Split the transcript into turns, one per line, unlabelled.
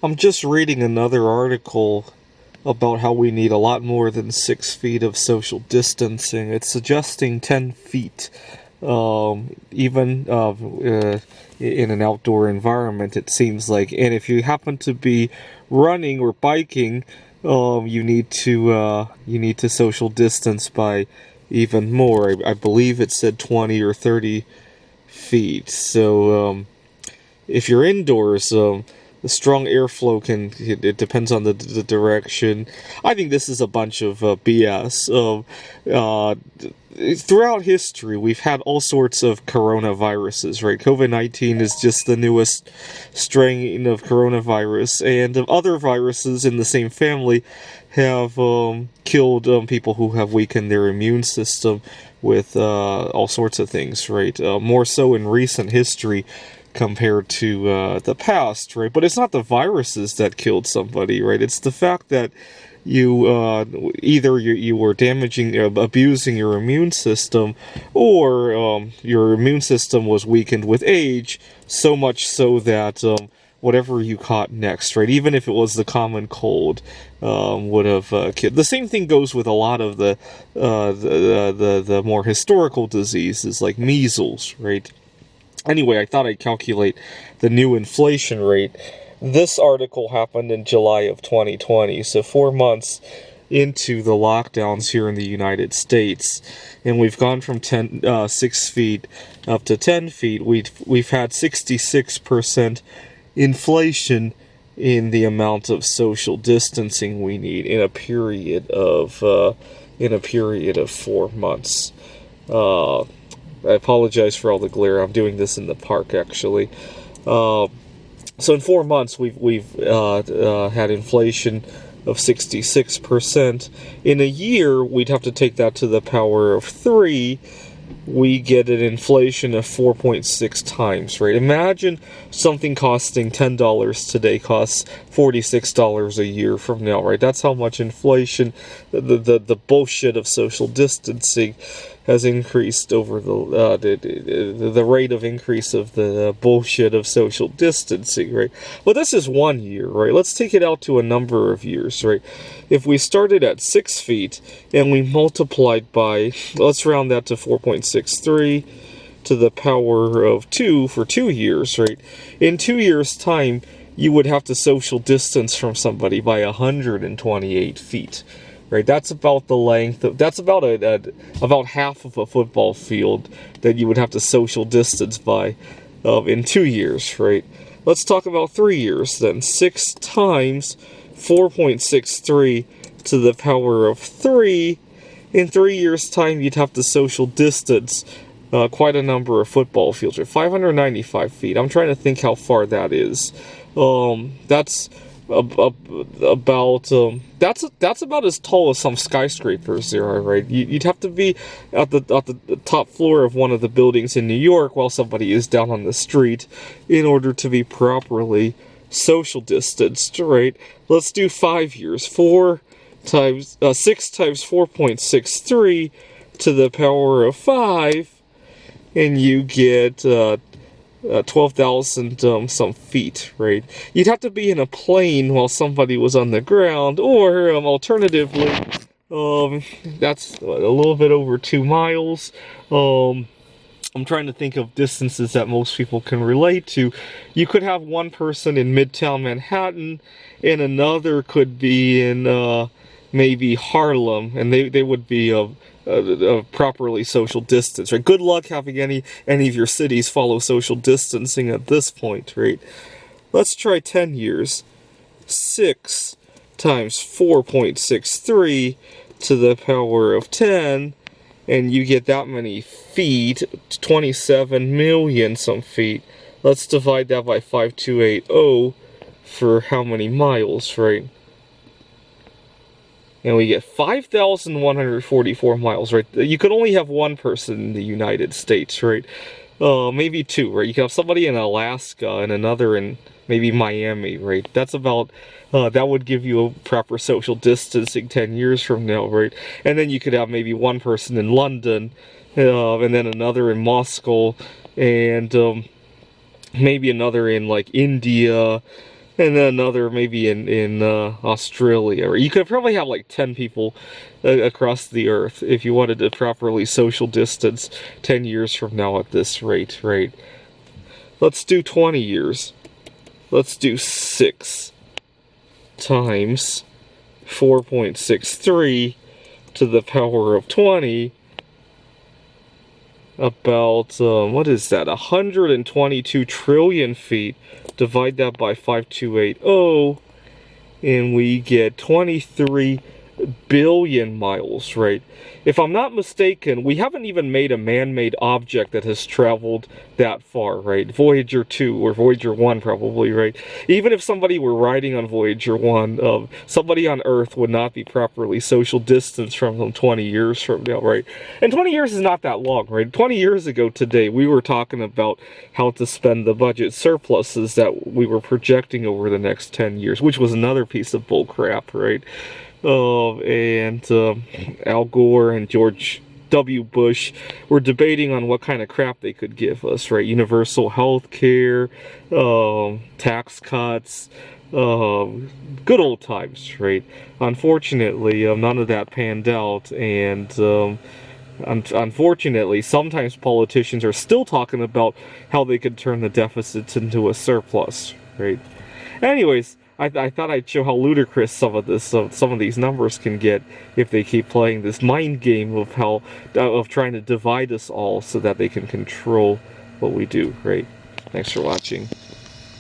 I'm just reading another article about how we need a lot more than 6 feet of social distancing. It's suggesting 10 feet, even in an outdoor environment, it seems like. And if you happen to be running or biking, you need to social distance by even more. I believe it said 20 or 30 feet. So if you're indoors, the strong airflow it depends on the direction. I think this is a bunch of BS. Throughout history, we've had all sorts of coronaviruses, right? COVID-19 is just the newest strain of coronavirus, and other viruses in the same family have killed people who have weakened their immune system with all sorts of things, right? More so in recent history compared to the past, right? But it's not the viruses that killed somebody, right? It's the fact that you were damaging, abusing your immune system, or your immune system was weakened with age, so much so that whatever you caught next, right? Even if it was the common cold, would have killed. The same thing goes with a lot of the more historical diseases like measles, right? Anyway, I thought I'd calculate the new inflation rate. This article happened in July of 2020, so 4 months into the lockdowns here in the United States, and we've gone from 6 feet up to 10 feet. We've had 66% inflation in the amount of social distancing we need in a period of 4 months. I apologize for all the glare. I'm doing this in the park, actually. So in 4 months, we've had inflation of 66%. In a year, we'd have to take that to the power of 3. We get an inflation of 4.6 times, right? Imagine something costing $10 today costs $46 a year from now, right? That's how much inflation, the bullshit of social distancing has increased over the rate of increase of the bullshit of social distancing, right? Well, this is 1 year, right? Let's take it out to a number of years, right? If we started at 6 feet and we multiplied by, let's round that to 4.63 to the power of 2 for 2 years, right? In 2 years' time, you would have to social distance from somebody by 128 feet. Right, that's about the length of, that's about about half of a football field that you would have to social distance by in 2 years, right? Let's talk about 3 years then. 6 times 4.63 to the power of 3. In 3 years' time, you'd have to social distance quite a number of football fields, right? 595 feet. I'm trying to think how far that is. That's that's about as tall as some skyscrapers there are, right? You'd have to be at the top floor of one of the buildings in New York while somebody is down on the street in order to be properly social distanced, right? Let's do 5 years. 6 times 4.63 to the power of 5, and you get 12,000 some feet, right? You'd have to be in a plane while somebody was on the ground, or alternatively, that's a little bit over 2 miles. I'm trying to think of distances that most people can relate to. You could have one person in Midtown Manhattan, and another could be in maybe Harlem, and they would be properly social distance, right? Good luck having any of your cities follow social distancing at this point, right? Let's try 10 years. 6 times 4.63 to the power of 10, and you get that many feet, 27 million some feet. Let's divide that by 5280 for how many miles, right? And we get 5,144 miles, right? You could only have one person in the United States, right? Maybe two, right? You could have somebody in Alaska and another in maybe Miami, right? That's about, that would give you a proper social distancing 10 years from now, right? And then you could have maybe one person in London, and then another in Moscow, and maybe another in like India, and then another maybe in Australia. Or you could probably have like 10 people across the earth if you wanted to properly social distance 10 years from now at this rate, right? Let's do 20 years. Let's do 6 times 4.63 to the power of 20. About, what is that? 122 trillion feet. Divide that by 5280, and we get 23 billion miles, right? If I'm not mistaken, we haven't even made a man-made object that has traveled that far, right? Voyager 2 or Voyager 1 probably, right? Even if somebody were riding on Voyager 1, somebody on Earth would not be properly social distanced from them 20 years from now, right? And 20 years is not that long, right? 20 years ago today, we were talking about how to spend the budget surpluses that we were projecting over the next 10 years, which was another piece of bull crap, right? And Al Gore and George W. Bush were debating on what kind of crap they could give us, right? Universal health care, tax cuts, good old times, right? Unfortunately, none of that panned out, and unfortunately, sometimes politicians are still talking about how they could turn the deficits into a surplus, right? Anyways, I thought I'd show how ludicrous some of these numbers can get if they keep playing this mind game of trying to divide us all so that they can control what we do. Right? Thanks for watching.